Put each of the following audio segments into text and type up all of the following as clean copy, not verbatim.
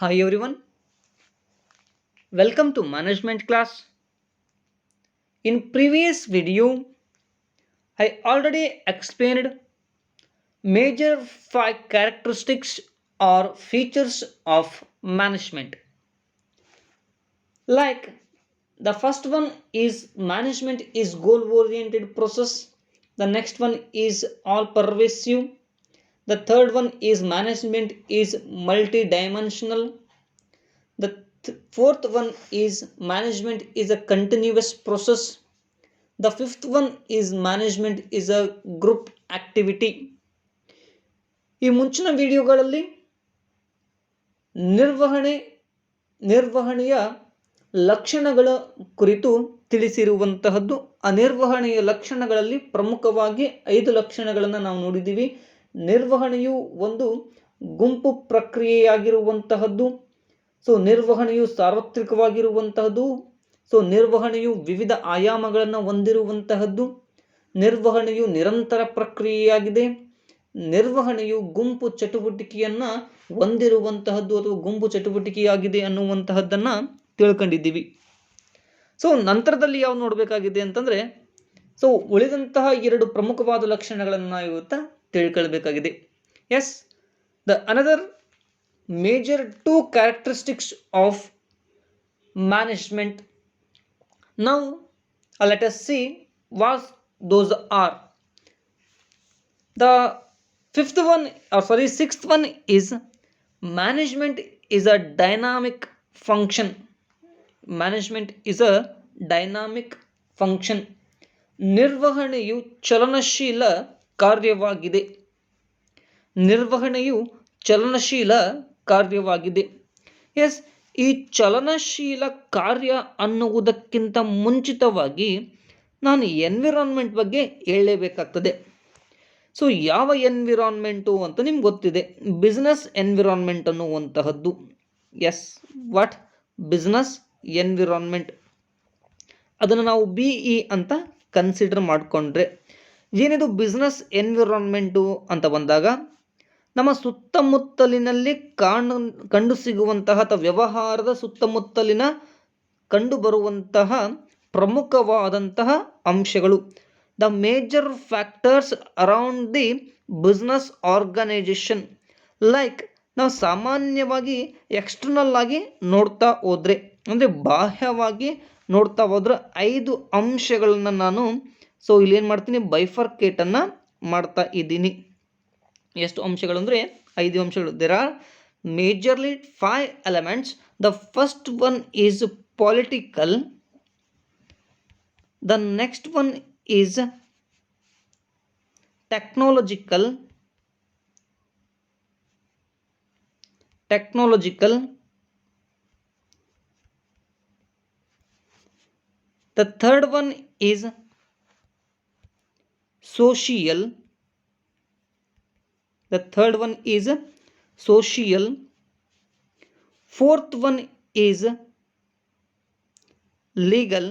Hi everyone, welcome to management class. In previous video, I already explained major five characteristics or features of management. Like the first one is management is goal oriented process. The next one is all pervasive. The third one is management is multidimensional. The fourth one is management is a continuous process. The fifth one is management is a group activity. ಈ ಮುಂಚಿನ ವಿಡಿಯೋಗಳಲ್ಲಿ ನಿರ್ವಹಣೆ ನಿರ್ವಹಣೆಯ ಲಕ್ಷಣಗಳ ಕುರಿತು ತಿಳಿಸಿರುವಂತಹದ್ದು. ಆ ನಿರ್ವಹಣೆಯ ಲಕ್ಷಣಗಳಲ್ಲಿ ಪ್ರಮುಖವಾಗಿ 5 ಲಕ್ಷಣಗಳನ್ನು ನಾವು ನೋಡಿದ್ದೀವಿ. ನಿರ್ವಹಣೆಯು ಒಂದು ಗುಂಪು ಪ್ರಕ್ರಿಯೆಯಾಗಿರುವಂತಹದ್ದು. ನಿರ್ವಹಣೆಯು ಸಾರ್ವತ್ರಿಕವಾಗಿರುವಂತಹದ್ದು. ನಿರ್ವಹಣೆಯು ವಿವಿಧ ಆಯಾಮಗಳನ್ನು ಹೊಂದಿರುವಂತಹದ್ದು. ನಿರ್ವಹಣೆಯು ನಿರಂತರ ಪ್ರಕ್ರಿಯೆಯಾಗಿದೆ. ನಿರ್ವಹಣೆಯು ಗುಂಪು ಚಟುವಟಿಕೆಯನ್ನ ಹೊಂದಿರುವಂತಹದ್ದು ಅಥವಾ ಗುಂಪು ಚಟುವಟಿಕೆಯಾಗಿದೆ ಅನ್ನುವಂತಹದ್ದನ್ನ ತಿಳ್ಕೊಂಡಿದ್ದೀವಿ. ನಂತರದಲ್ಲಿ ಯಾವ ನೋಡಬೇಕಾಗಿದೆ ಅಂತಂದ್ರೆ ಉಳಿದಂತಹ 2 ಪ್ರಮುಖವಾದ ಲಕ್ಷಣಗಳನ್ನು ನಾವು ಇವತ್ತು ತಿಳ್ಕೊಳ್ಬೇಕಾಗಿದೆ. Yes, the another major 2 characteristics of management. Now let us see what those are. The sixth one is management is a dynamic function. Management is a dynamic function. ನಿರ್ವಹಣೆಯು ಚಲನಶೀಲ ಕಾರ್ಯವಾಗಿದೆ. ನಿರ್ವಹಣೆಯು ಚಲನಶೀಲ ಕಾರ್ಯವಾಗಿದೆ. ಎಸ್, ಈ ಚಲನಶೀಲ ಕಾರ್ಯ ಅನ್ನುವುದಕ್ಕಿಂತ ಮುಂಚಿತವಾಗಿ ನಾನು ಎನ್ವಿರಾನ್ಮೆಂಟ್ ಬಗ್ಗೆ ಹೇಳಲೇಬೇಕಾಗ್ತದೆ. ಯಾವ ಎನ್ವಿರಾನ್ಮೆಂಟು ಅಂತ ನಿಮ್ಗೆ ಗೊತ್ತಿದೆ, ಬಿಸ್ನೆಸ್ ಎನ್ವಿರಾನ್ಮೆಂಟ್ ಅನ್ನುವಂತಹದ್ದು. ಎಸ್, ವಾಟ್ ಬಿಸ್ನೆಸ್ ಎನ್ವಿರಾನ್ಮೆಂಟ್, ಅದನ್ನು ನಾವು BE ಅಂತ ಕನ್ಸಿಡರ್ ಮಾಡಿಕೊಂಡ್ರೆ, ಏನಿದು ಬಿಸ್ನೆಸ್ ಎನ್ವಿರಾನ್ಮೆಂಟು ಅಂತ ಬಂದಾಗ ನಮ್ಮ ಸುತ್ತಮುತ್ತಲಿನಲ್ಲಿ ಕಂಡು ಸಿಗುವಂತಹ ಅಥವಾ ವ್ಯವಹಾರದ ಸುತ್ತಮುತ್ತಲಿನ ಕಂಡು ಬರುವಂತಹ ಪ್ರಮುಖವಾದಂತಹ ಅಂಶಗಳು. The major factors around the business organization. Like ನಾವು ಸಾಮಾನ್ಯವಾಗಿ ಎಕ್ಸ್ಟರ್ನಲ್ ಆಗಿ ನೋಡ್ತಾ ಹೋದ್ರೆ, ಅಂದರೆ ಬಾಹ್ಯವಾಗಿ ನೋಡ್ತಾ ಹೋದ್ರೆ 5 ಅಂಶಗಳನ್ನ ನಾನು ಇಲ್ಲಿ ಏನು ಮಾಡ್ತೀನಿ, ಬೈಫರ್ಕೇಟನ್ನು ಮಾಡ್ತಾ ಇದ್ದೀನಿ. ಎಷ್ಟು ಅಂಶಗಳು ಅಂದರೆ 5 ಅಂಶಗಳು. There are majorly 5 elements. The first one is political. The next one is technological. The third one is social. Fourth one is legal.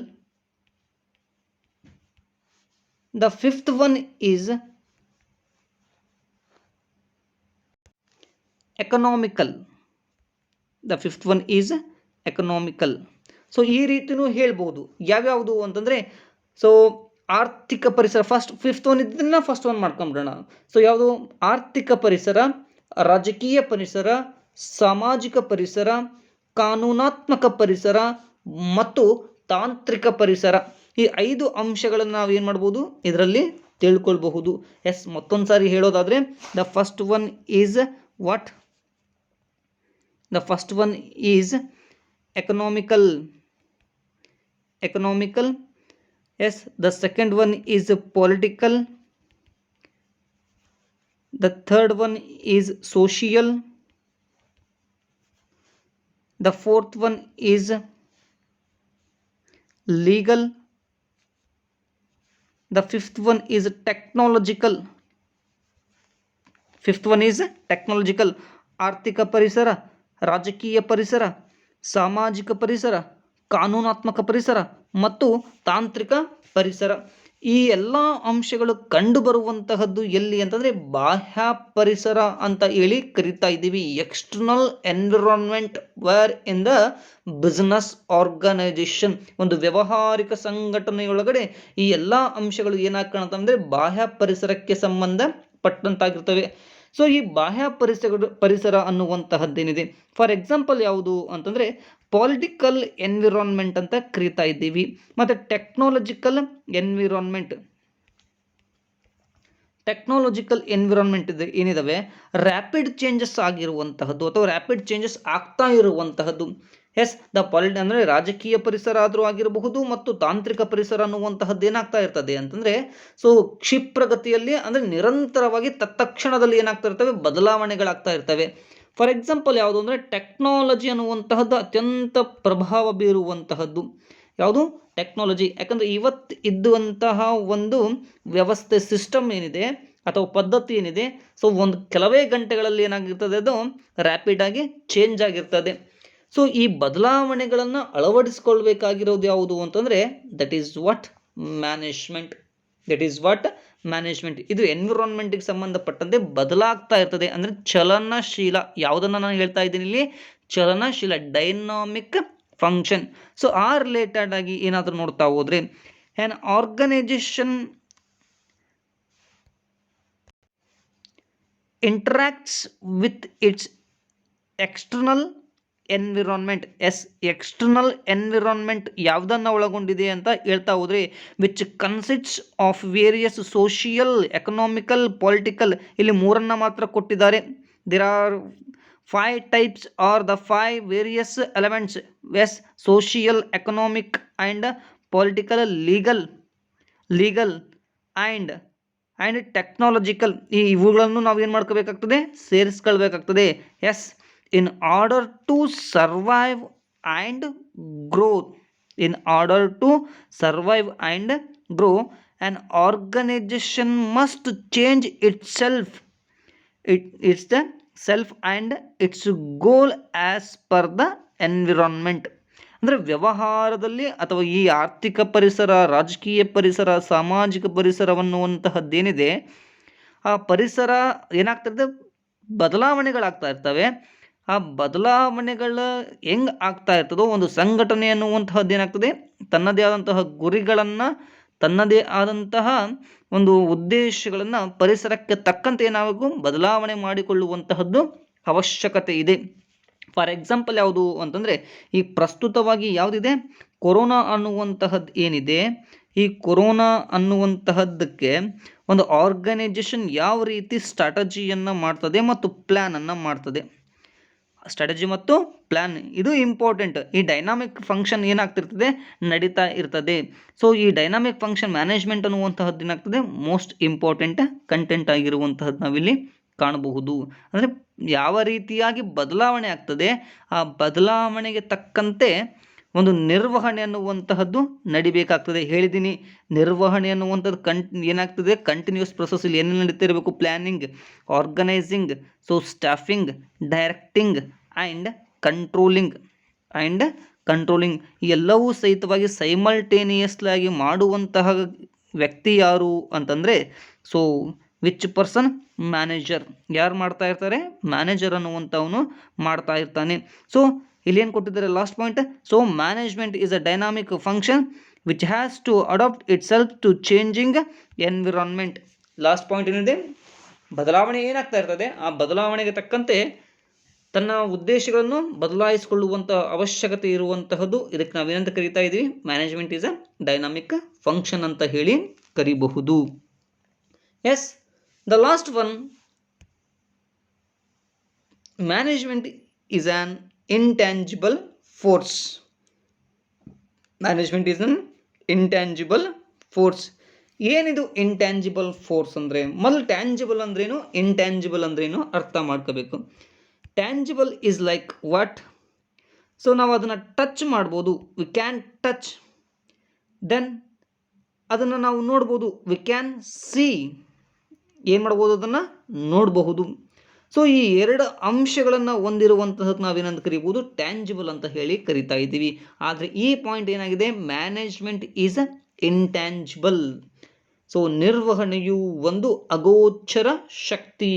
The fifth one is economical. ಈ ರೀತಿನೂ ಹೇಳ್ಬೋದು. ಯಾವ್ಯಾವುದು ಅಂತಂದರೆ ಆರ್ಥಿಕ ಪರಿಸರ. ಫಿಫ್ತ್ ಒನ್ ಇದನ್ನ ಫಸ್ಟ್ ಒನ್ ಮಾಡ್ಕೊಂಡ್ಬಿಡೋಣ. ಯಾವುದು? ಆರ್ಥಿಕ ಪರಿಸರ, ರಾಜಕೀಯ ಪರಿಸರ, ಸಾಮಾಜಿಕ ಪರಿಸರ, ಕಾನೂನಾತ್ಮಕ ಪರಿಸರ ಮತ್ತು ತಾಂತ್ರಿಕ ಪರಿಸರ. ಈ 5 ಅಂಶಗಳನ್ನು ನಾವು ಏನು ಮಾಡ್ಬೋದು, ಇದರಲ್ಲಿ ತಿಳ್ಕೊಳ್ಬಹುದು. ಎಸ್, ಮತ್ತೊಂದು ಸಾರಿ ಹೇಳೋದಾದರೆ the first one is what? The first one is economical. Yes, the second one is political. The third one is social. The fourth one is legal. The fifth one is technological. ಆರ್ಥಿಕ ಪರಿಸರ, ರಾಜಕೀಯ ಪರಿಸರ, ಸಾಮಾಜಿಕ ಪರಿಸರ, ಕಾನೂನಾತ್ಮಕ ಪರಿಸರ ಮತ್ತು ತಾಂತ್ರಿಕ ಪರಿಸರ. ಈ ಎಲ್ಲ ಅಂಶಗಳು ಕಂಡು ಬರುವಂತಹದ್ದು ಎಲ್ಲಿ ಅಂತಂದ್ರೆ ಬಾಹ್ಯ ಪರಿಸರ ಅಂತ ಹೇಳಿ ಕರಿತಾ ಇದ್ದೀವಿ. External environment where in the business organization, ಒಂದು ವ್ಯಾವಹಾರಿಕ ಸಂಘಟನೆಯೊಳಗಡೆ ಈ ಎಲ್ಲ ಅಂಶಗಳು ಏನಾಗಿ ಕಾಣುತ್ತಂದ್ರೆ ಬಾಹ್ಯ ಪರಿಸರಕ್ಕೆ ಸಂಬಂಧಪಟ್ಟಂತಾಗಿರ್ತವೆ. ಸೊ ಈ ಬಾಹ್ಯ ಪರಿಸರ ಅನ್ನುವಂತಹದ್ದೇನಿದೆ, ಫಾರ್ ಎಕ್ಸಾಂಪಲ್ ಯಾವುದು ಅಂತಂದ್ರೆ ಪೊಲಿಟಿಕಲ್ ಎನ್ವಿರಾನ್ಮೆಂಟ್ ಅಂತ ಕರಿತಾ ಇದ್ದೀವಿ, ಮತ್ತೆ ಟೆಕ್ನಾಲಜಿಕಲ್ ಎನ್ವಿರಾನ್ಮೆಂಟ್ ಏನಿದಾವೆ ರ್ಯಾಪಿಡ್ ಚೇಂಜಸ್ ಆಗಿರುವಂತಹದ್ದು ಅಥವಾ ರ್ಯಾಪಿಡ್ ಚೇಂಜಸ್ ಆಗ್ತಾ ಇರುವಂತಹದ್ದು. ಎಸ್ ದ ಅಂದರೆ ರಾಜಕೀಯ ಪರಿಸರ ಆದರೂ ಆಗಿರಬಹುದು ಮತ್ತು ತಾಂತ್ರಿಕ ಪರಿಸರ ಅನ್ನುವಂತಹದ್ದು ಏನಾಗ್ತಾ ಇರ್ತದೆ ಅಂತಂದ್ರೆ ಸೊ ಕ್ಷಿಪ್ರಗತಿಯಲ್ಲಿ ಅಂದ್ರೆ ನಿರಂತರವಾಗಿ ತತ್ಕ್ಷಣದಲ್ಲಿ ಏನಾಗ್ತಾ ಇರ್ತವೆ, ಬದಲಾವಣೆಗಳಾಗ್ತಾ ಇರ್ತವೆ. ಫಾರ್ ಎಕ್ಸಾಂಪಲ್ ಯಾವುದು ಅಂದರೆ ಟೆಕ್ನಾಲಜಿ ಅನ್ನುವಂತಹದ್ದು ಅತ್ಯಂತ ಪ್ರಭಾವ ಬೀರುವಂತಹದ್ದು. ಯಾವುದು ಟೆಕ್ನಾಲಜಿ, ಯಾಕಂದರೆ ಇವತ್ತು ಇದ್ದುವಂತಹ ಒಂದು ವ್ಯವಸ್ಥೆ ಸಿಸ್ಟಮ್ ಏನಿದೆ ಅಥವಾ ಪದ್ಧತಿ ಏನಿದೆ ಸೊ ಒಂದು ಕೆಲವೇ ಗಂಟೆಗಳಲ್ಲಿ ಏನಾಗಿರ್ತದೆ, ಅದು ರ್ಯಾಪಿಡ್ ಆಗಿ ಚೇಂಜ್ ಆಗಿರ್ತದೆ. ಸೊ ಈ ಬದಲಾವಣೆಗಳನ್ನು ಅಳವಡಿಸ್ಕೊಳ್ಬೇಕಾಗಿರೋದು ಯಾವುದು ಅಂತಂದರೆ ದಟ್ ಈಸ್ ವಾಟ್ ಮ್ಯಾನೇಜ್ಮೆಂಟ್. ಇದು ಎನ್ವಿರಾನ್ಮೆಂಟ್ಗೆ ಸಂಬಂಧಪಟ್ಟಂತೆ ಬದಲಾಗ್ತಾ ಇರ್ತದೆ, ಅಂದರೆ ಚಲನಶೀಲ. ಯಾವುದನ್ನು ನಾನು ಹೇಳ್ತಾ ಇದ್ದೀನಿ ಇಲ್ಲಿ, ಚಲನಶೀಲ, ಡೈನಾಮಿಕ್ ಫಂಕ್ಷನ್. ಸೊ ಆ ರಿಲೇಟೆಡ್ ಆಗಿ ಏನಾದರೂ ನೋಡ್ತಾ ಹೋದ್ರೆ an organisation interacts with its external environment. External environment ಯಾವುದನ್ನು ಒಳಗೊಂಡಿದೆ ಅಂತ ಹೇಳ್ತಾ ಹೋದ್ರೆ which consists of various social, economical, political. ಇಲ್ಲಿ ಮೂರನ್ನು ಮಾತ್ರ ಕೊಟ್ಟಿದ್ದಾರೆ. There are 5 types or the 5 various elements. Yes, social, economic and political, legal and technological. ಇವುಗಳನ್ನು ನಾವು ಏನು ಮಾಡ್ಕೋಬೇಕಾಗ್ತದೆ, ಸೇರಿಸ್ಕೊಳ್ಬೇಕಾಗ್ತದೆ. Yes, in order to survive and grow, an organization must change itself. It's the self and its goal as per the environment. ಅಂದರೆ ವ್ಯವಹಾರದಲ್ಲಿ ಅಥವಾ ಈ ಆರ್ಥಿಕ ಪರಿಸರ, ರಾಜಕೀಯ ಪರಿಸರ, ಸಾಮಾಜಿಕ ಪರಿಸರವನ್ನುವಂತಹದ್ದೇನಿದೆ ಆ ಪರಿಸರ ಏನಾಗ್ತಿರ್ತದೆ, ಬದಲಾವಣೆಗಳಾಗ್ತಾ ಇರ್ತವೆ. ಆ ಬದಲಾವಣೆಗಳ ಹೆಂಗೆ ಆಗ್ತಾ ಇರ್ತದೋ ಒಂದು ಸಂಘಟನೆ ಅನ್ನುವಂತಹದ್ದು ಏನಾಗ್ತದೆ, ತನ್ನದೇ ಆದಂತಹ ಗುರಿಗಳನ್ನು, ತನ್ನದೇ ಆದಂತಹ ಒಂದು ಉದ್ದೇಶಗಳನ್ನು ಪರಿಸರಕ್ಕೆ ತಕ್ಕಂತೆ ಏನಾಗಬೇಕು, ಬದಲಾವಣೆ ಮಾಡಿಕೊಳ್ಳುವಂತಹದ್ದು ಅವಶ್ಯಕತೆ ಇದೆ. ಫಾರ್ ಎಕ್ಸಾಂಪಲ್ ಯಾವುದು ಅಂತಂದರೆ ಈ ಪ್ರಸ್ತುತವಾಗಿ ಯಾವುದಿದೆ, ಕೊರೋನಾ ಅನ್ನುವಂತಹದ್ದು ಏನಿದೆ, ಈ ಕೊರೋನಾ ಅನ್ನುವಂತಹದ್ದಕ್ಕೆ ಒಂದು ಆರ್ಗನೈಸೇಷನ್ ಯಾವ ರೀತಿ ಸ್ಟ್ರಾಟಜಿಯನ್ನು ಮಾಡ್ತದೆ ಮತ್ತು ಪ್ಲ್ಯಾನನ್ನು ಮಾಡ್ತದೆ. ಸ್ಟ್ರಾಟಜಿ ಮತ್ತು ಪ್ಲ್ಯಾನ್ ಇದು ಇಂಪಾರ್ಟೆಂಟ್. ಈ ಡೈನಾಮಿಕ್ ಫಂಕ್ಷನ್ ಏನಾಗ್ತಿರ್ತದೆ, ನಡೀತಾ ಇರ್ತದೆ. ಸೊ ಈ ಡೈನಾಮಿಕ್ ಫಂಕ್ಷನ್ ಮ್ಯಾನೇಜ್ಮೆಂಟ್ ಅನ್ನುವಂತಹದ್ದು ಏನಾಗ್ತದೆ, ಮೋಸ್ಟ್ ಇಂಪಾರ್ಟೆಂಟ್ ಕಂಟೆಂಟ್ ಆಗಿರುವಂತಹದ್ದು ನಾವಿಲ್ಲಿ ಕಾಣಬಹುದು. ಅಂದರೆ ಯಾವ ರೀತಿಯಾಗಿ ಬದಲಾವಣೆ ಆಗ್ತದೆ, ಆ ಬದಲಾವಣೆಗೆ ತಕ್ಕಂತೆ ಒಂದು ನಿರ್ವಹಣೆ ಅನ್ನುವಂತಹದ್ದು ನಡಿಬೇಕಾಗ್ತದೆ. ಹೇಳಿದ್ದೀನಿ, ನಿರ್ವಹಣೆ ಅನ್ನುವಂಥದ್ದು ಏನಾಗ್ತದೆ, ಕಂಟಿನ್ಯೂಸ್ ಪ್ರೊಸೆಸ್. ಇಲ್ಲಿ ಏನೇನು ನಡೀತಾ ಇರಬೇಕು, planning, organizing, so staffing, directing and controlling ಎಲ್ಲವೂ ಸಹಿತವಾಗಿ ಸೈಮಲ್ಟೇನಿಯಸ್ಲಾಗಿ ಮಾಡುವಂತಹ ವ್ಯಕ್ತಿ ಯಾರು ಅಂತಂದರೆ ಸೊ ವಿಚ್ ಪರ್ಸನ್, ಮ್ಯಾನೇಜರ್. ಯಾರು ಮಾಡ್ತಾ ಇರ್ತಾರೆ, ಮ್ಯಾನೇಜರ್ ಅನ್ನುವಂಥವನು ಮಾಡ್ತಾ ಇರ್ತಾನೆ. ಸೊ ಇಲ್ಲಿ ಏನು ಕೊಟ್ಟಿದ್ದಾರೆ last point, so management is a dynamic function which has to adapt itself to changing environment. Last point ಏನಿದೆ, ಬದಲಾವಣೆ ಏನಾಗ್ತಾ ಇರ್ತದೆ, ಆ ಬದಲಾವಣೆಗೆ ತಕ್ಕಂತೆ ತನ್ನ ಉದ್ದೇಶಗಳನ್ನು ಬದಲಾಯಿಸಿಕೊಳ್ಳುವಂಥ ಅವಶ್ಯಕತೆ ಇರುವಂತಹದ್ದು. ಇದಕ್ಕೆ ನಾವೇನಂತ ಕರಿತಾ ಇದ್ದೀವಿ, management is a dynamic function ಅಂತ ಹೇಳಿ ಕರಿಬಹುದು. Yes, the last one, management is an intangible force. Management is an intangible force. ಏನಿದು ಇಂಟ್ಯಾಂಜಿಬಲ್ ಫೋರ್ಸ್ ಅಂದರೆ, ಮೊದಲು ಟ್ಯಾಂಜಿಬಲ್ ಅಂದ್ರೇನು, ಇಂಟ್ಯಾಂಜಿಬಲ್ ಅಂದ್ರೇನು ಅರ್ಥ ಮಾಡ್ಕೋಬೇಕು. Tangible is like what, so ನಾವು ಅದನ್ನು ಟಚ್ ಮಾಡ್ಬೋದು, ವಿ ಕ್ಯಾನ್ ಟಚ್. ದೆನ್ ಅದನ್ನು ನಾವು ನೋಡ್ಬೋದು, ವಿ ಕ್ಯಾನ್ ಸಿ. ಏನು ಮಾಡ್ಬೋದು, ಅದನ್ನು ನೋಡಬಹುದು. ಸೊ ಈ ಎರಡು ಅಂಶಗಳನ್ನು ಹೊಂದಿರುವಂತಹದ್ದು ನಾವೇನಂತ ಕರಿಬೋದು, ಟ್ಯಾಂಜಿಬಲ್ ಅಂತ ಹೇಳಿ ಕರಿತಾ ಇದ್ದೀವಿ. ಆದರೆ ಈ ಪಾಯಿಂಟ್ ಏನಾಗಿದೆ, management is a intangible. So ನಿರ್ವಹಣೆಯು ಒಂದು ಅಗೋಚರ ಶಕ್ತಿ.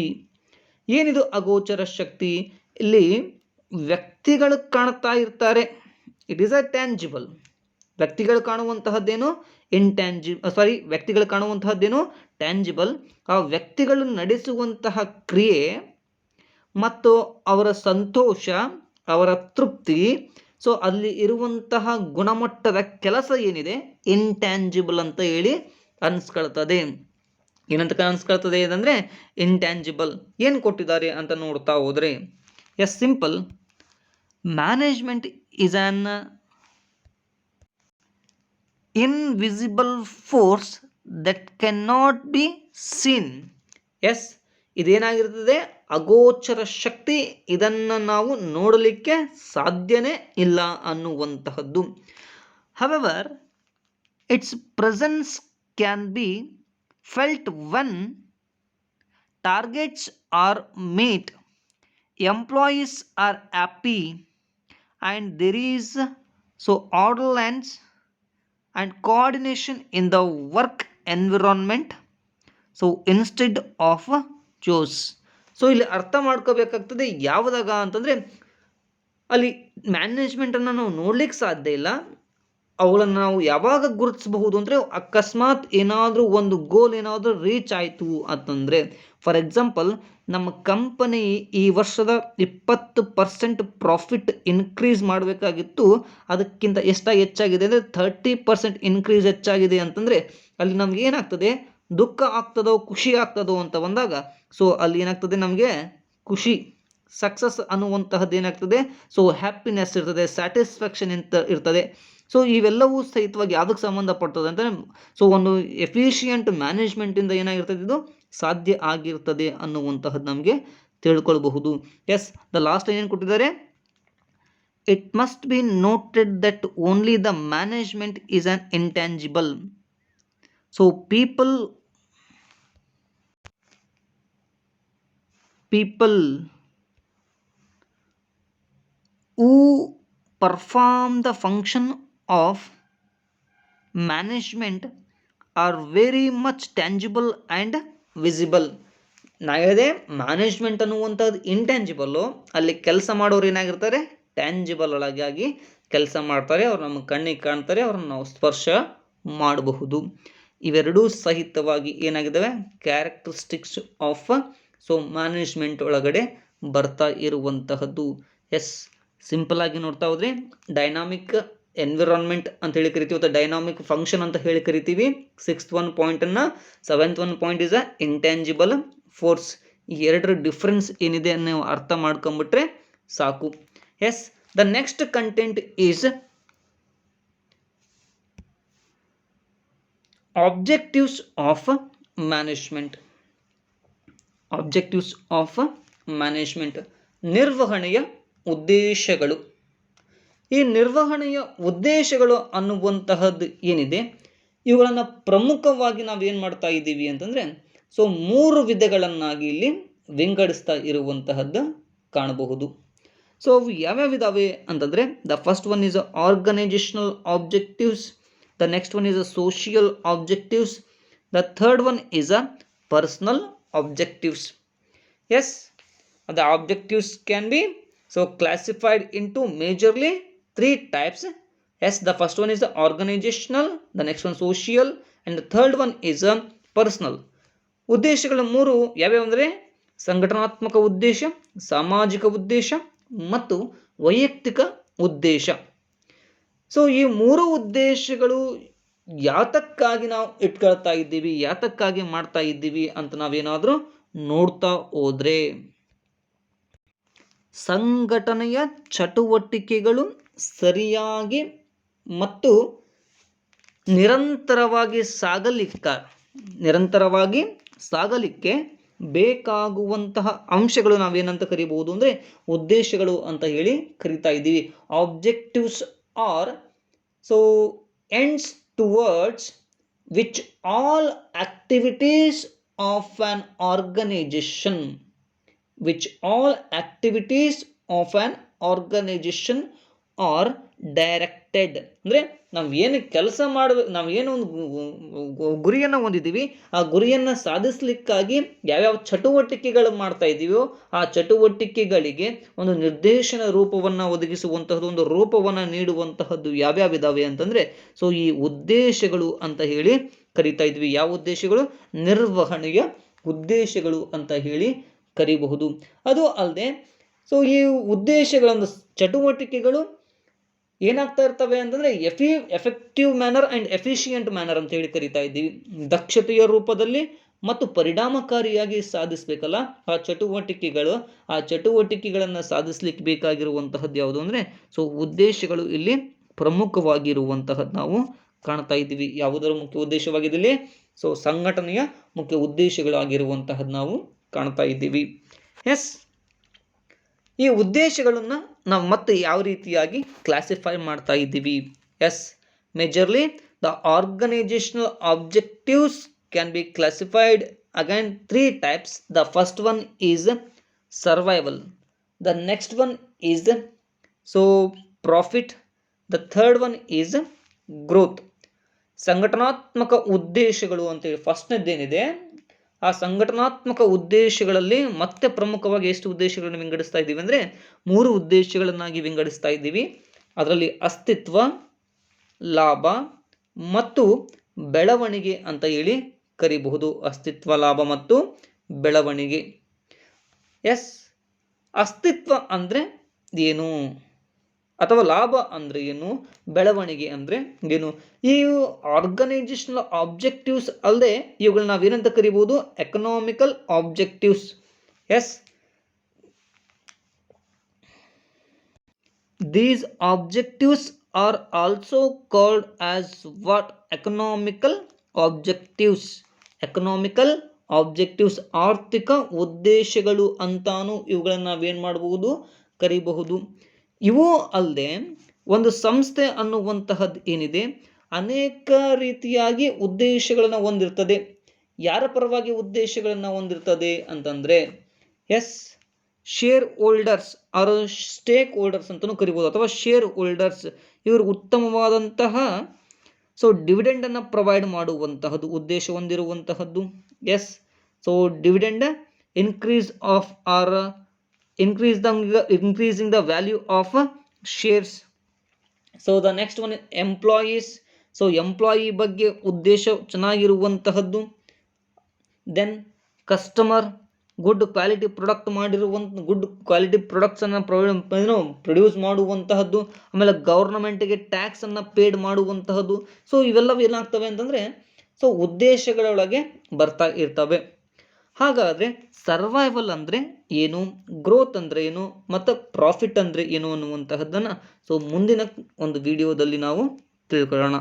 ಏನಿದು ಅಗೋಚರ ಶಕ್ತಿ? ಇಲ್ಲಿ ವ್ಯಕ್ತಿಗಳು ಕಾಣ್ತಾ ಇರ್ತಾರೆ, ಇಟ್ ಈಸ್ ಅ ಟ್ಯಾಂಜಿಬಲ್. ವ್ಯಕ್ತಿಗಳು ಕಾಣುವಂತಹದ್ದೇನು ವ್ಯಕ್ತಿಗಳು ಕಾಣುವಂತಹದ್ದೇನು ಟ್ಯಾಂಜಿಬಲ್. ಆ ವ್ಯಕ್ತಿಗಳು ನಡೆಸುವಂತಹ ಕ್ರಿಯೆ ಮತ್ತು ಅವರ ಸಂತೋಷ, ಅವರ ತೃಪ್ತಿ, ಸೊ ಅಲ್ಲಿ ಇರುವಂತಹ ಗುಣಮಟ್ಟದ ಕೆಲಸ ಏನಿದೆ ಇಂಟ್ಯಾಂಜಿಬಲ್ ಅಂತ ಹೇಳಿ ಅನ್ಸ್ಕೊಳ್ತದೆ. ಏನಂತ ಅನ್ಸ್ಕೊಳ್ತದೆ ಅಂದರೆ ಇಂಟ್ಯಾಂಜಿಬಲ್. ಏನು ಕೊಟ್ಟಿದ್ದಾರೆ ಅಂತ ನೋಡ್ತಾ ಹೋದರೆ, yes simple, management is an invisible force that can not be seen. Yes, ಇದೇನಾಗಿರ್ತದೆ? ಅಗೋಚರ ಶಕ್ತಿ. ಇದನ್ನು ನಾವು ನೋಡಲಿಕ್ಕೆ ಸಾಧ್ಯನೇ ಇಲ್ಲ ಅನ್ನುವಂತಹದ್ದು. However its presence can be felt when targets are meet, employees are happy, and there is orderliness and coordination in the work environment, so instead of chores. So ಇಲ್ಲಿ ಅರ್ಥ ಮಾಡ್ಕೋಬೇಕಾಗ್ತದೆ ಯಾವುದಾಗ ಅಂತಂದರೆ, ಅಲ್ಲಿ ಮ್ಯಾನೇಜ್ಮೆಂಟನ್ನು ನಾವು ನೋಡ್ಲಿಕ್ಕೆ ಸಾಧ್ಯ ಇಲ್ಲ. ಅವುಗಳನ್ನು ನಾವು ಯಾವಾಗ ಗುರುತಿಸಬಹುದು ಅಂದರೆ, ಅಕಸ್ಮಾತ್ ಏನಾದರೂ ಒಂದು ಗೋಲ್ ಏನಾದರೂ ರೀಚ್ ಆಯಿತು ಅಂತಂದರೆ, ಫಾರ್ ಎಕ್ಸಾಂಪಲ್ ನಮ್ಮ ಕಂಪನಿ ಈ ವರ್ಷದ 20% ಪ್ರಾಫಿಟ್ ಇನ್ಕ್ರೀಸ್ ಮಾಡಬೇಕಾಗಿತ್ತು, ಅದಕ್ಕಿಂತ ಹೆಚ್ಚಾಗಿದೆ ಅಂದರೆ 30% ಇನ್ಕ್ರೀಸ್ ಹೆಚ್ಚಾಗಿದೆ ಅಂತಂದರೆ, ಅಲ್ಲಿ ನಮ್ಗೆ ಏನಾಗ್ತದೆ? ದುಃಖ ಆಗ್ತದೋ ಖುಷಿ ಆಗ್ತದೋ ಅಂತ ಬಂದಾಗ, ಸೊ ಅಲ್ಲಿ ಏನಾಗ್ತದೆ? ನಮಗೆ ಖುಷಿ, ಸಕ್ಸಸ್ ಅನ್ನುವಂತಹದ್ದು ಏನಾಗ್ತದೆ? ಸೊ ಹ್ಯಾಪಿನೆಸ್ ಇರ್ತದೆ, ಸ್ಯಾಟಿಸ್ಫ್ಯಾಕ್ಷನ್ ಇರ್ತದೆ. ಸೊ ಇವೆಲ್ಲವೂ ಸಹಿತವಾಗಿ ಯಾವುದಕ್ಕೆ ಸಂಬಂಧಪಡ್ತದೆ ಅಂದರೆ, ಸೊ ಒಂದು ಎಫಿಷಿಯಂಟ್ ಮ್ಯಾನೇಜ್ಮೆಂಟಿಂದ ಏನಾಗಿರ್ತದೆ? ಇದು ಸಾಧ್ಯ ಆಗಿರ್ತದೆ ಅನ್ನುವಂತಹದ್ದು ನಮಗೆ ತಿಳ್ಕೊಳ್ಬಹುದು. ಎಸ್, ದ ಲಾಸ್ಟ್ ಏನು ಕೊಟ್ಟಿದ್ದಾರೆ? It must be noted that only the management is an intangible. So people who perform the function of management are very much tangible and visible. ನಾ ಹೇಳಿದೆ ಮ್ಯಾನೇಜ್ಮೆಂಟ್ ಅನ್ನುವಂಥದ್ದು ಇಂಟ್ಯಾಂಜಿಬಲ್ಲು, ಅಲ್ಲಿ ಕೆಲಸ ಮಾಡೋರು ಏನಾಗಿರ್ತಾರೆ? ಟ್ಯಾಂಜಿಬಲ್ ಒಳಗಾಗಿ ಕೆಲಸ ಮಾಡ್ತಾರೆ, ಅವ್ರು ನಮ್ಮ ಕಣ್ಣಿಗೆ ಕಾಣ್ತಾರೆ, ಅವ್ರನ್ನ ನಾವು ಸ್ಪರ್ಶ ಮಾಡಬಹುದು. ಇವೆರಡೂ ಸಹಿತವಾಗಿ ಏನಾಗಿದ್ದಾವೆ? ಕ್ಯಾರೆಕ್ಟರಿಸ್ಟಿಕ್ಸ್ ಆಫ್ ಮ್ಯಾನೇಜ್ಮೆಂಟ್ ಒಳಗಡೆ ಬರ್ತಾ ಇರುವಂತಹದ್ದು. ಎಸ್, ಸಿಂಪಲ್ ಆಗಿ ನೋಡ್ತಾ ಹೋದ್ರೆ ಡೈನಾಮಿಕ್ ಎನ್ವಿರಾನ್ಮೆಂಟ್ ಅಂತ ಹೇಳಿ ಕರಿತೀವಿ, ಅಥವಾ ಡೈನಾಮಿಕ್ ಫಂಕ್ಷನ್ ಅಂತ ಹೇಳಿ ಕರಿತೀವಿ. 6th one ಪಾಯಿಂಟನ್ನು, 7th one point is a intangible force. ಈ ಎರಡರ ಡಿಫ್ರೆನ್ಸ್ ಏನಿದೆ ನೀವು ಅರ್ಥ ಮಾಡ್ಕೊಂಬಿಟ್ರೆ ಸಾಕು. Yes, the next content is objectives of management. Objectives of management, ನಿರ್ವಹಣೆಯ ಉದ್ದೇಶಗಳು. ಈ ನಿರ್ವಹಣೆಯ ಉದ್ದೇಶಗಳು ಅನ್ನುವಂತಹದ್ದು ಏನಿದೆ, ಇವುಗಳನ್ನು ಪ್ರಮುಖವಾಗಿ ನಾವೇನು ಮಾಡ್ತಾ ಇದ್ದೀವಿ ಅಂತಂದರೆ, ಸೊ 3 ವಿಧಗಳನ್ನಾಗಿ ಇಲ್ಲಿ ವಿಂಗಡಿಸ್ತಾ ಇರುವಂತಹದ್ದು ಕಾಣಬಹುದು. ಸೊ ಅವು ಯಾವ್ಯಾವಿದಾವೆ ಅಂತಂದರೆ, the first one is organisational objectives, the next one is a social objectives, the third one is a personal objectives. Yes, the objectives can be classified into majorly 3 types. Yes, the first one is the organizational, the next one social, and the third one is a personal. ಉದ್ದೇಶಗಳು 3 ಯಾವ್ಯಾವ ಅಂದರೆ, ಸಂಘಟನಾತ್ಮಕ ಉದ್ದೇಶ, ಸಾಮಾಜಿಕ ಉದ್ದೇಶ ಮತ್ತು ವೈಯಕ್ತಿಕ ಉದ್ದೇಶ. So ಈ 3 ಉದ್ದೇಶಗಳು ಯಾತಕ್ಕಾಗಿ ನಾವು ಇಟ್ಕೊಳ್ತಾ ಇದ್ದೀವಿ, ಯಾತಕ್ಕಾಗಿ ಮಾಡ್ತಾ ಇದ್ದೀವಿ ಅಂತ ನಾವೇನಾದರೂ ನೋಡ್ತಾ ಹೋದ್ರೆ, ಸಂಘಟನೆಯ ಚಟುವಟಿಕೆಗಳು ಸರಿಯಾಗಿ ಮತ್ತು ನಿರಂತರವಾಗಿ ಸಾಗಲಿಕ್ಕೆ ಬೇಕಾಗುವಂತಹ ಅಂಶಗಳು ನಾವೇನಂತ ಕರಿಬಹುದು ಅಂದರೆ ಉದ್ದೇಶಗಳು ಅಂತ ಹೇಳಿ ಕರಿತಾ ಇದ್ದೀವಿ. Objectives are ends towards which all activities of an organization are directed. ಅಂದರೆ ನಾವು ಏನು ಕೆಲಸ ಮಾಡಬೇಕು, ನಾವು ಏನು ಒಂದು ಗುರಿಯನ್ನು ಹೊಂದಿದ್ದೀವಿ, ಆ ಗುರಿಯನ್ನು ಸಾಧಿಸಲಿಕ್ಕಾಗಿ ಯಾವ್ಯಾವ ಚಟುವಟಿಕೆಗಳು ಮಾಡ್ತಾ ಇದ್ದೀವೋ ಆ ಚಟುವಟಿಕೆಗಳಿಗೆ ಒಂದು ನಿರ್ದೇಶನ ರೂಪವನ್ನು ಒದಗಿಸುವಂತಹದ್ದು, ಒಂದು ರೂಪವನ್ನು ನೀಡುವಂತಹದ್ದು ಯಾವ್ಯಾವ ಇದಾವೆ ಅಂತಂದರೆ, ಸೊ ಈ ಉದ್ದೇಶಗಳು ಅಂತ ಹೇಳಿ ಕರಿತಾ ಇದ್ವಿ. ಯಾವ ಉದ್ದೇಶಗಳು? ನಿರ್ವಹಣೆಯ ಉದ್ದೇಶಗಳು ಅಂತ ಹೇಳಿ ಕರಿಬಹುದು. ಅದು ಅಲ್ಲದೆ ಸೊ ಈ ಉದ್ದೇಶಗಳನ್ನು, ಚಟುವಟಿಕೆಗಳು ಏನಾಗ್ತಾ ಇರ್ತವೆ ಅಂತಂದರೆ effective manner and efficient manner ಅಂತ ಹೇಳಿ ಕರಿತಾ ಇದ್ದೀವಿ. ದಕ್ಷತೆಯ ರೂಪದಲ್ಲಿ ಮತ್ತು ಪರಿಣಾಮಕಾರಿಯಾಗಿ ಸಾಧಿಸಬೇಕಲ್ಲ ಆ ಚಟುವಟಿಕೆಗಳನ್ನು ಸಾಧಿಸ್ಲಿಕ್ಕೆ ಬೇಕಾಗಿರುವಂತಹದ್ದು ಯಾವುದು ಅಂದರೆ, ಸೊ ಉದ್ದೇಶಗಳು ಇಲ್ಲಿ ಪ್ರಮುಖವಾಗಿರುವಂತಹದ್ದು ನಾವು ಕಾಣ್ತಾ ಇದ್ದೀವಿ. ಯಾವುದರ ಮುಖ್ಯ ಉದ್ದೇಶವಾಗಿದೆ ಇಲ್ಲಿ? ಸೊ ಸಂಘಟನೆಯ ಮುಖ್ಯ ಉದ್ದೇಶಗಳಾಗಿರುವಂತಹದ್ದು ನಾವು ಕಾಣ್ತಾ ಇದ್ದೀವಿ. ಎಸ್, ಈ ಉದ್ದೇಶಗಳನ್ನು ನಾವು ಮತ್ತೆ ಯಾವ ರೀತಿಯಾಗಿ ಕ್ಲಾಸಿಫೈ ಮಾಡ್ತಾ ಇದ್ದೀವಿ? Yes, majorly the organizational objectives can be classified again 3 types. The first one is survival, the next one is profit, the third one is growth. ಸಂಘಟನಾತ್ಮಕ ಉದ್ದೇಶಗಳು ಅಂತೇಳಿ ಫಸ್ಟ್ನೇದೇನಿದೆ, ಆ ಸಂಘಟನಾತ್ಮಕ ಉದ್ದೇಶಗಳಲ್ಲಿ ಮತ್ತೆ ಪ್ರಮುಖವಾಗಿ ಎಷ್ಟು ಉದ್ದೇಶಗಳನ್ನು ವಿಂಗಡಿಸ್ತಾ ಇದ್ದೀವಿ ಅಂದರೆ 3 ಉದ್ದೇಶಗಳನ್ನಾಗಿ ವಿಂಗಡಿಸ್ತಾ ಇದ್ದೀವಿ. ಅದರಲ್ಲಿ ಅಸ್ತಿತ್ವ, ಲಾಭ ಮತ್ತು ಬೆಳವಣಿಗೆ ಅಂತ ಹೇಳಿ ಕರಿಬಹುದು. ಅಸ್ತಿತ್ವ, ಲಾಭ ಮತ್ತು ಬೆಳವಣಿಗೆ. ಎಸ್, ಅಸ್ತಿತ್ವ ಅಂದರೆ ಏನು, ಅಥವಾ ಲಾಭ ಅಂದರೆ ಏನು, ಬೆಳವಣಿಗೆ ಅಂದರೆ ಏನು? ಈ ಆರ್ಗನೈಸೇಷನಲ್ ಆಬ್ಜೆಕ್ಟಿವ್ಸ್ ಅಲ್ಲದೆ ಇವುಗಳನ್ನ ನಾವೇನಂತ ಕರಿಬಹುದು? Economical objectives. Yes, these objectives are also called as what? Economical objectives. Economical objectives, ಆರ್ಥಿಕ ಉದ್ದೇಶಗಳು ಅಂತಾನು ಇವುಗಳನ್ನು ನಾವೇನು ಮಾಡಬಹುದು? ಕರಿಬಹುದು. ಇವು ಅಲ್ಲದೆ ಒಂದು ಸಂಸ್ಥೆ ಅನ್ನುವಂತಹದ್ದು ಏನಿದೆ, ಅನೇಕ ರೀತಿಯಾಗಿ ಉದ್ದೇಶಗಳನ್ನು ಹೊಂದಿರ್ತದೆ. ಯಾರ ಪರವಾಗಿ ಉದ್ದೇಶಗಳನ್ನು ಹೊಂದಿರ್ತದೆ ಅಂತಂದರೆ, yes, shareholders are stakeholders ಅಂತಲೂ ಕರಿಬೋದು, ಅಥವಾ ಶೇರ್ ಹೋಲ್ಡರ್ಸ್. ಇವರು ಉತ್ತಮವಾದಂತಹ ಡಿವಿಡೆಂಡನ್ನು ಪ್ರೊವೈಡ್ ಮಾಡುವಂತಹದ್ದು ಉದ್ದೇಶ ಹೊಂದಿರುವಂತಹದ್ದು. Yes, so dividend increasing the value of shares. So the next one is employees. So employee ಬಗ್ಗೆ ಉದ್ದೇಶ ಚೆನ್ನಾಗಿರುವಂತಹದ್ದು. Then customer, good quality product good quality ಪ್ರಾಡಕ್ಟ್ಸನ್ನು ಪ್ರೊಡ್ಯೂಸ್ ಮಾಡುವಂತಹದ್ದು. ಆಮೇಲೆ ಗೌರ್ನಮೆಂಟ್ಗೆ ಟ್ಯಾಕ್ಸನ್ನು ಪೇಡ್ ಮಾಡುವಂತಹದ್ದು. ಸೊ ಇವೆಲ್ಲವೂ ಏನಾಗ್ತವೆ ಅಂತಂದರೆ ಉದ್ದೇಶಗಳೊಳಗೆ ಬರ್ತಾ ಇರ್ತವೆ. ಹಾಗಾದರೆ ಸರ್ವೈವಲ್ ಅಂದರೆ ಏನು, ಗ್ರೋತ್ ಅಂದರೆ ಏನು, ಮತ್ತು ಪ್ರಾಫಿಟ್ ಅಂದರೆ ಏನು ಅನ್ನುವಂತಹದ್ದನ್ನು ಮುಂದಿನ ಒಂದು ವಿಡಿಯೋದಲ್ಲಿ ನಾವು ತಿಳ್ಕೊಳ್ಳೋಣ.